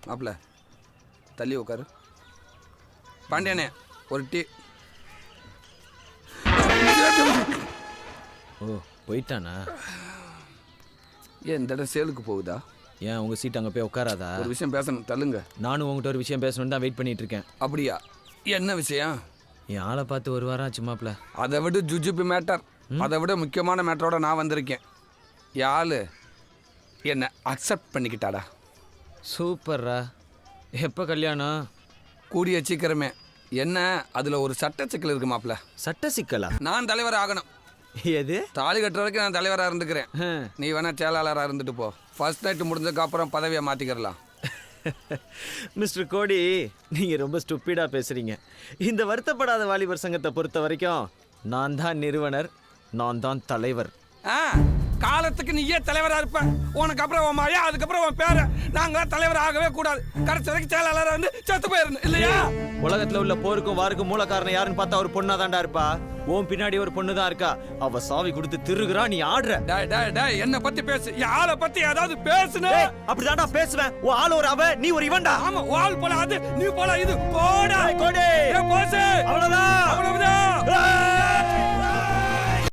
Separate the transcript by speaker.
Speaker 1: மாப்பிள்ள தள்ளி உட்காரு. பாண்டியானே ஒரு டீ.
Speaker 2: ஓ போயிட்டானா?
Speaker 1: ஏன் இந்த இடம் சேலுக்கு போகுதா?
Speaker 2: ஏன் உங்கள் சீட் அங்கே போய் உட்காராதா?
Speaker 1: ஒரு விஷயம் பேசணும், தள்ளுங்க.
Speaker 2: நானும் உங்கள்கிட்ட ஒரு விஷயம் பேசணுன்னு தான் வெயிட் பண்ணிட்டு இருக்கேன்.
Speaker 1: அப்படியா? என்ன விஷயம்?
Speaker 2: என் ஆளை பார்த்து ஒரு வாரம் ஆச்சு மாப்பிள்ள.
Speaker 1: அதை விட ஜுஜுபி மேட்டர், அதை விட முக்கியமான மேட்டரோட நான் வந்திருக்கேன். யாழ் என்னை அக்செப்ட் பண்ணிக்கிட்டாடா.
Speaker 2: சூப்பர்ரா. எப்போ கல்யாணம்?
Speaker 1: கூடிய சீக்கிரமே. என்ன அதில் ஒரு சட்ட சிக்கல் இருக்கு மாப்பிள்ள.
Speaker 2: சட்ட சிக்கலா?
Speaker 1: நான் தலைவர் ஆகணும்.
Speaker 2: எது?
Speaker 1: தாலி கட்டுற வரைக்கும் நான் தலைவராக இருந்துக்கிறேன். நீ வேணா செயலாளராக இருந்துட்டு போ. ஃபர்ஸ்ட் நைட்டு முடிஞ்சதுக்கு அப்புறம் பதவியை மாற்றிக்கிறலாம்.
Speaker 2: மிஸ்டர் கோடி, நீங்கள் ரொம்ப ஸ்டூப்பிடாக பேசுகிறீங்க. இந்த வருத்தப்படாத வாலிபர் சங்கத்தை பொறுத்த வரைக்கும் நான் தான் நிறுவனர், நான் தான் தலைவர்.
Speaker 1: காலத்துக்கு நீயே தலைவராக இருப்ப. உனக்கு அப்புறம் உன் மாயா, அதுக்கப்புறம் உன் பேர. நாங்களாம் தலைவர் ஆகவே கூடாது. கடைசி வரைக்கும் செயலாளராக இருந்து செத்து போயிடணும் இல்லையா?
Speaker 2: உலகத்தில் உள்ள போருக்கும் வாருக்கும் மூல காரணம் யாருன்னு பார்த்தா ஒரு பொண்ணா தாண்டா இருப்பா. உன் பின்னாடி ஒரு பொண்ணு தான் இருக்கா. அவ சாவி கொடுத்து திருகுறா, நீ ஆடுற.
Speaker 1: என்ன பத்தி பேசு, என் ஆளை பத்தி ஏதாவது பேசுன.
Speaker 2: அப்படிதான்டா பேசுவேன். உன் ஆள் ஒரு அவ, நீ ஒரு இவன்டா.
Speaker 1: ஆமா, ஆள் போல அது, நீ போல இது. போடா
Speaker 2: கோடி,
Speaker 1: போசு.
Speaker 2: அவ்வளவுதான்.